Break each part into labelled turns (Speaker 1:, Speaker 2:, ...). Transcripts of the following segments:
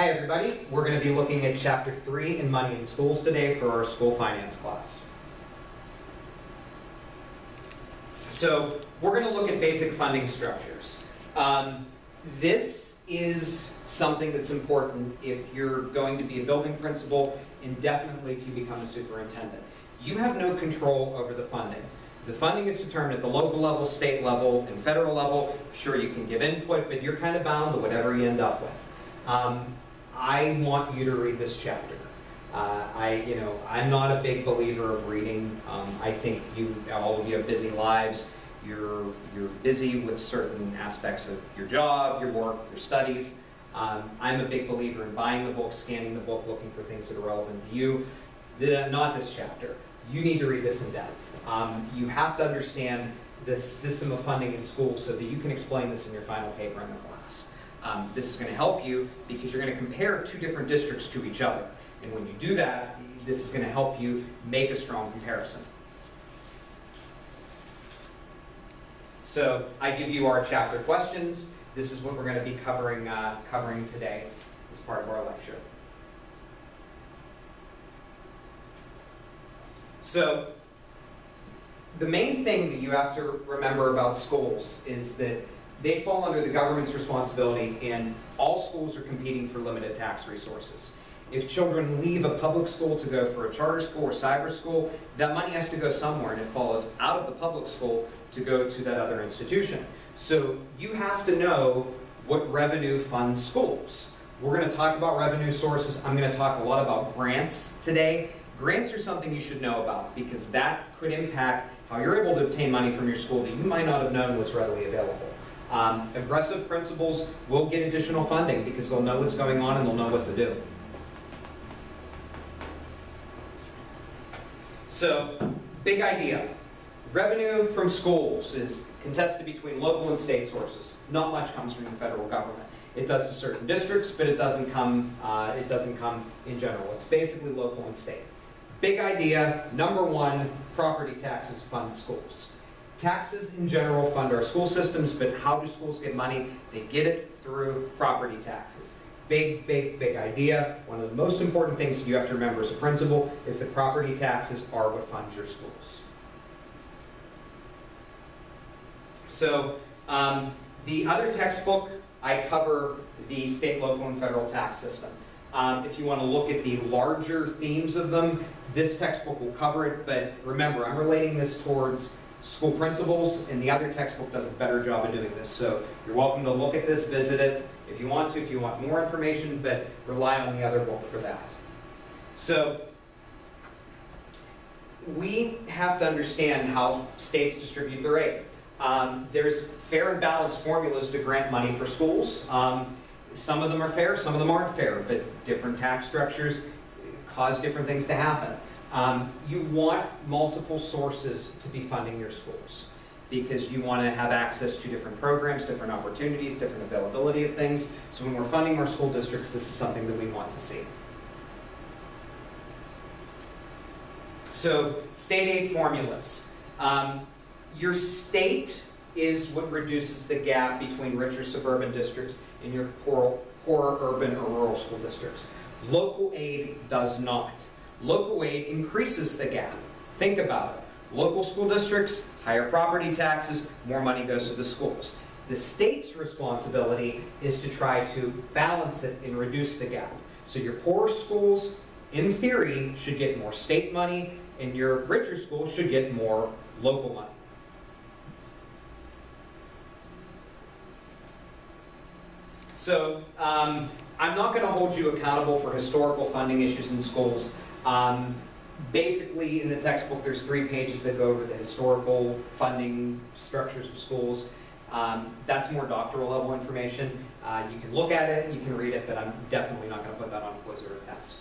Speaker 1: Hi everybody, we're going to be looking at Chapter 3 in Money in Schools today for our school finance class. So we're going to look at basic funding structures. This is something that's important if you're going to be a building principal and definitely if you become a superintendent. You have no control over the funding. The funding is determined at the local level, state level, and federal level. Sure, you can give input, but you're kind of bound to whatever you end up with. I want you to read this chapter. I'm not a big believer of reading. I think all of you have busy lives. You're busy with certain aspects of your job, your work, your studies. I'm a big believer in buying the book, scanning the book, looking for things that are relevant to you. Not this chapter. You need to read this in depth. You have to understand the system of funding in schools so that you can explain this in your final paper in the class. This is going to help you because you're going to compare two different districts to each other. And when you do that, this is going to help you make a strong comparison. So I give you our chapter questions. This is what we're going to be covering today as part of our lecture. So the main thing that you have to remember about schools is that they fall under the government's responsibility and all schools are competing for limited tax resources. If children leave a public school to go for a charter school or cyber school, that money has to go somewhere and it follows out of the public school to go to that other institution. So you have to know what revenue funds schools. We're going to talk about revenue sources. I'm going to talk a lot about grants today. Grants are something you should know about because that could impact how you're able to obtain money from your school that you might not have known was readily available. Aggressive principals will get additional funding because they'll know what's going on and they'll know what to do. So, big idea. Revenue from schools is contested between local and state sources. Not much comes from the federal government. It does to certain districts, but it doesn't come in general. It's basically local and state. Big idea, number one, property taxes fund schools. Taxes in general fund our school systems, but how do schools get money? They get it through property taxes. Big, big, big idea. One of the most important things that you have to remember as a principal is that property taxes are what funds your schools. So the other textbook, I cover the state, local, and federal tax system. If you want to look at the larger themes of them, this textbook will cover it, but remember, I'm relating this towards school principals, and the other textbook does a better job of doing this. So you're welcome to look at this, visit it if you want to, if you want more information, but rely on the other book for that. So we have to understand how states distribute their aid. There's fair and balanced formulas to grant money for schools. Some of them are fair, some of them aren't fair, but different tax structures cause different things to happen. You want multiple sources to be funding your schools because you want to have access to different programs, different opportunities, different availability of things. So when we're funding our school districts, this is something that we want to see. So state aid formulas. Your state is what reduces the gap between richer suburban districts and your poorer urban or rural school districts. Local aid does not. Local aid increases the gap. Think about it. Local school districts, higher property taxes, more money goes to the schools. The state's responsibility is to try to balance it and reduce the gap. So your poorer schools, in theory, should get more state money, and your richer schools should get more local money. So I'm not going to hold you accountable for historical funding issues in schools. Basically, in the textbook, there's 3 pages that go over the historical funding structures of schools. That's more doctoral level information. You can look at it, you can read it, but I'm definitely not going to put that on a quiz or a test.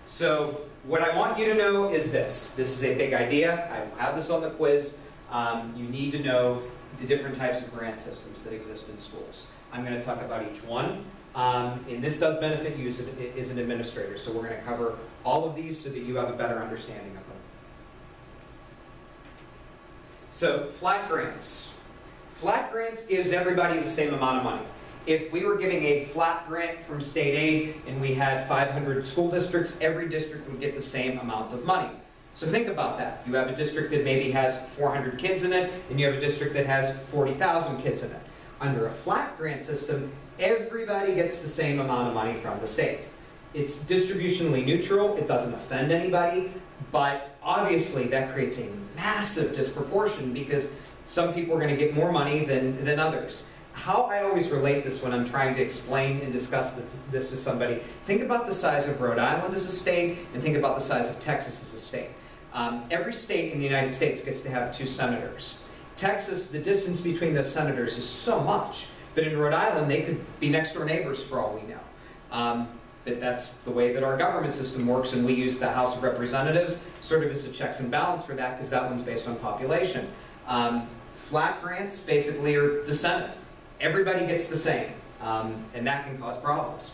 Speaker 1: So what I want you to know is this. This is a big idea. I will have this on the quiz. You need to know the different types of grant systems that exist in schools. I'm going to talk about each one. And this does benefit you as an administrator, so we're going to cover all of these so that you have a better understanding of them. So, flat grants. Flat grants gives everybody the same amount of money. If we were giving a flat grant from state aid and we had 500 school districts, every district would get the same amount of money. So think about that. You have a district that maybe has 400 kids in it, and you have a district that has 40,000 kids in it. Under a flat grant system, everybody gets the same amount of money from the state. It's distributionally neutral, it doesn't offend anybody, but obviously that creates a massive disproportion because some people are going to get more money than others. How I always relate this when I'm trying to explain and discuss this to somebody, think about the size of Rhode Island as a state and think about the size of Texas as a state. Every state in the United States gets to have 2 senators. Texas, the distance between those senators is so much, but in Rhode Island they could be next door neighbors for all we know. But that's the way that our government system works, and we use the House of Representatives sort of as a checks and balance for that because that one's based on population. Flat grants basically are the Senate. Everybody gets the same, and that can cause problems.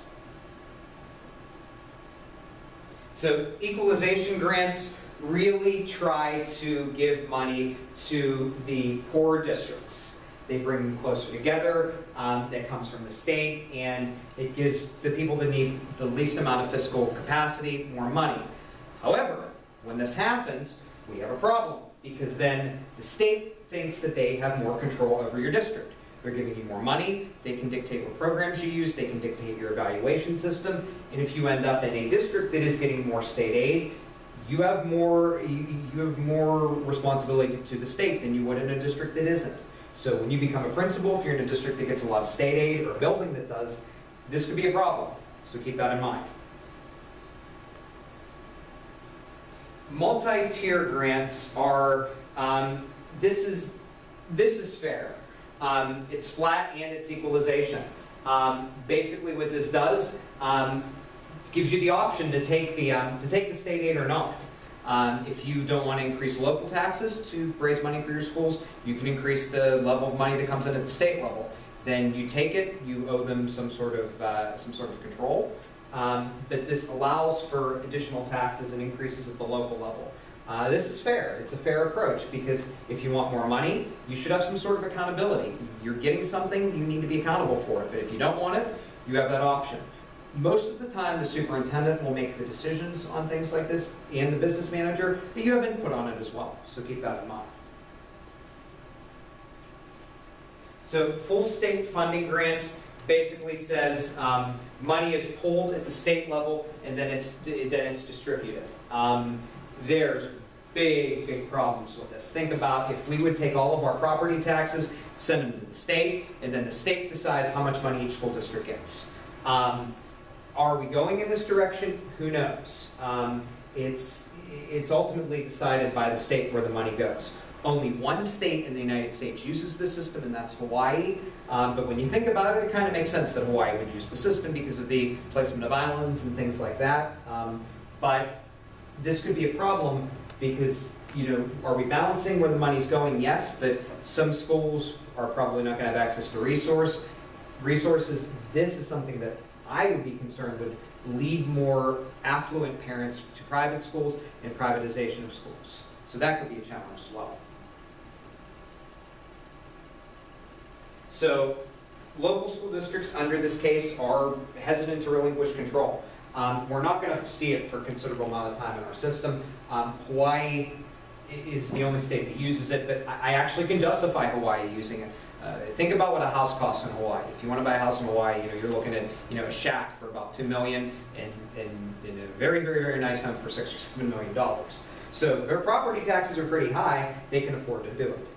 Speaker 1: So equalization grants really try to give money to the poor districts. They bring them closer together, that comes from the state, and it gives the people that need the least amount of fiscal capacity more money. However, when this happens, we have a problem, because then the state thinks that they have more control over your district. They're giving you more money, they can dictate what programs you use, they can dictate your evaluation system, and if you end up in a district that is getting more state aid, you have more responsibility to the state than you would in a district that isn't. So when you become a principal, if you're in a district that gets a lot of state aid or a building that does, this could be a problem. So keep that in mind. Multi-tier grants are, this is fair. It's flat and it's equalization. Basically what this does, gives you the option to take the state aid or not. If you don't want to increase local taxes to raise money for your schools, you can increase the level of money that comes in at the state level. Then you take it, you owe them some sort of control. But this allows for additional taxes and increases at the local level. This is fair. It's a fair approach because if you want more money, you should have some sort of accountability. You're getting something, you need to be accountable for it. But if you don't want it, you have that option. Most of the time, the superintendent will make the decisions on things like this and the business manager, but you have input on it as well, so keep that in mind. So full state funding grants basically says money is pulled at the state level and then it's distributed. There's big problems with this. Think about if we would take all of our property taxes, send them to the state, and then the state decides how much money each school district gets. Are we going in this direction? Who knows? It's ultimately decided by the state where the money goes. Only one state in the United States uses this system, and that's Hawaii. But when you think about it, it kind of makes sense that Hawaii would use the system because of the placement of islands and things like that. But this could be a problem because, you know, are we balancing where the money's going? Yes, but some schools are probably not going to have access to resources. This is something that I would be concerned would lead more affluent parents to private schools and privatization of schools. So that could be a challenge as well. So local school districts under this case are hesitant to relinquish control. We're not going to see it for a considerable amount of time in our system. Hawaii is the only state that uses it, but I actually can justify Hawaii using it. Think about what a house costs in Hawaii. If you want to buy a house in Hawaii, you know, you're looking at, you know, a shack for about $2 million and a very nice home for $6 or $7 million. So their property taxes are pretty high. They can afford to do it.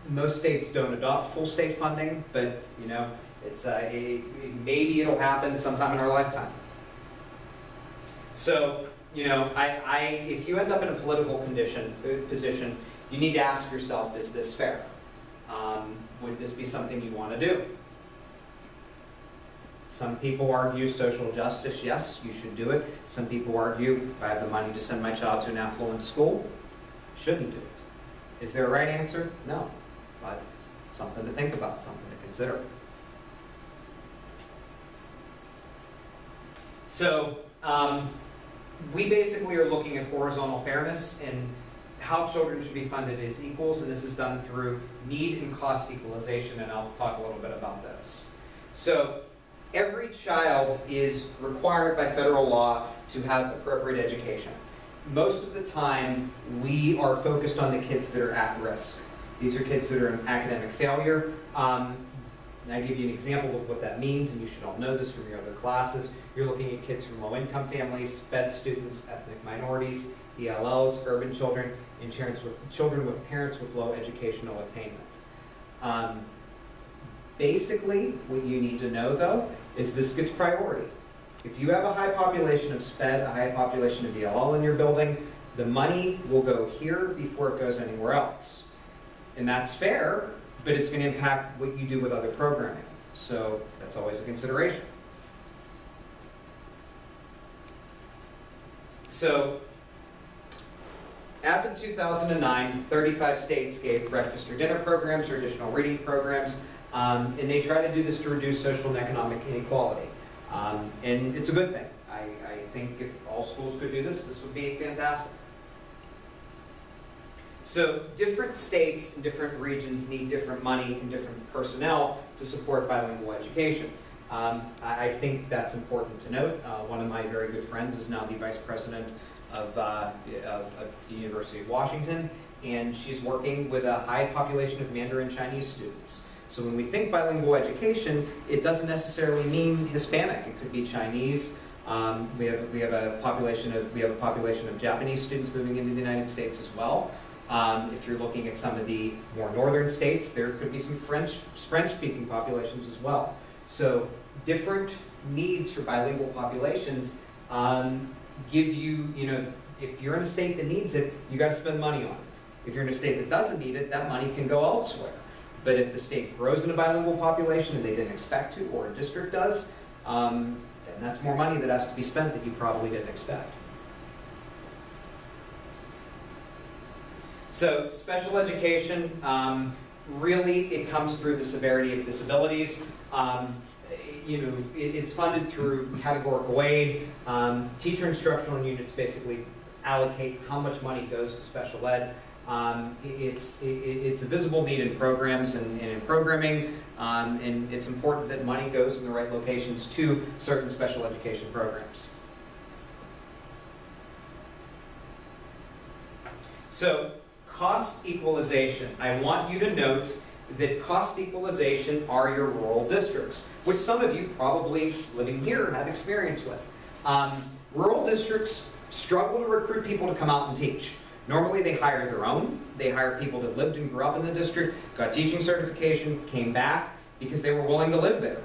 Speaker 1: Most states don't adopt full state funding, but you know, it's maybe it'll happen sometime in our lifetime. So you know, if you end up in a political position, you need to ask yourself, is this fair? Would this be something you want to do? Some people argue social justice, yes, you should do it. Some people argue, if I have the money to send my child to an affluent school, I shouldn't do it. Is there a right answer? No, but something to think about, something to consider. So, we basically are looking at horizontal fairness and how children should be funded as equals, and this is done through need and cost equalization, and I'll talk a little bit about those. So every child is required by federal law to have appropriate education. Most of the time, we are focused on the kids that are at risk. These are kids that are in academic failure. And I give you an example of what that means, and you should all know this from your other classes. You're looking at kids from low-income families, SPED students, ethnic minorities, ELLs, urban children, and children with parents with low educational attainment. Basically, what you need to know, though, is this gets priority. If you have a high population of SPED, a high population of ELL in your building, the money will go here before it goes anywhere else. And that's fair, but it's going to impact what you do with other programming. So that's always a consideration. So as of 2009, 35 states gave breakfast or dinner programs or additional reading programs, and they try to do this to reduce social and economic inequality. And it's a good thing. I think if all schools could do this, this would be fantastic. So different states and different regions need different money and different personnel to support bilingual education. I think that's important to note. One of my very good friends is now the vice president of the University of Washington, and she's working with a high population of Mandarin Chinese students. So when we think bilingual education, it doesn't necessarily mean Hispanic. It could be Chinese. We have a population of Japanese students moving into the United States as well. If you're looking at some of the more northern states, there could be some French-speaking populations as well. So different needs for bilingual populations give you, if you're in a state that needs it, you got to spend money on it. If you're in a state that doesn't need it, that money can go elsewhere. But if the state grows in a bilingual population and they didn't expect to, or a district does, then that's more money that has to be spent that you probably didn't expect. So special education, really it comes through the severity of disabilities. It's funded through categorical aid. Teacher instructional units basically allocate how much money goes to special ed. It's a visible need in programs and in programming, and it's important that money goes in the right locations to certain special education programs. So, cost equalization. I want you to note that cost equalization are your rural districts, which some of you probably living here have experience with. Rural districts struggle to recruit people to come out and teach. Normally they hire their own. They hire people that lived and grew up in the district, got teaching certification, came back because they were willing to live there.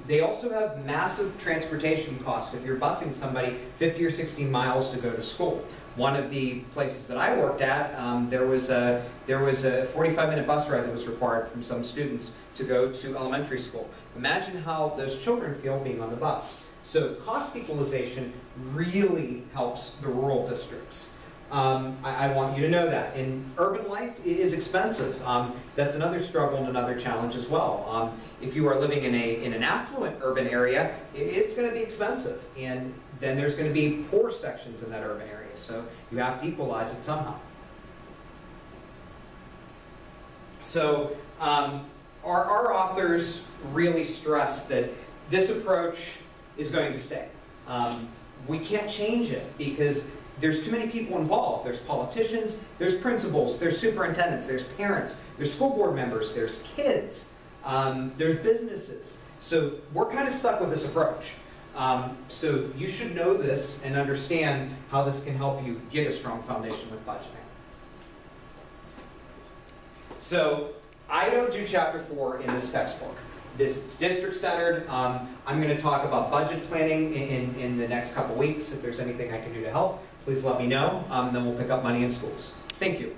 Speaker 1: They also have massive transportation costs if you're busing somebody 50 or 60 miles to go to school. One of the places that I worked at, there was a 45-minute bus ride that was required from some students to go to elementary school. Imagine how those children feel being on the bus. So cost equalization really helps the rural districts. I want you to know that. And urban life is expensive. That's another struggle and another challenge as well. If you are living in an affluent urban area, it's going to be expensive. And then there's going to be poor sections in that urban area. So you have to equalize it somehow. So our authors really stress that this approach is going to stay. We can't change it because there's too many people involved. There's politicians, there's principals, there's superintendents, there's parents, there's school board members, there's kids, there's businesses. So we're kind of stuck with this approach. So you should know this and understand how this can help you get a strong foundation with budgeting. So I don't do chapter 4 in this textbook. This is district-centered. I'm going to talk about budget planning in the next couple weeks. If there's anything I can do to help, please let me know. Then we'll pick up money in schools. Thank you.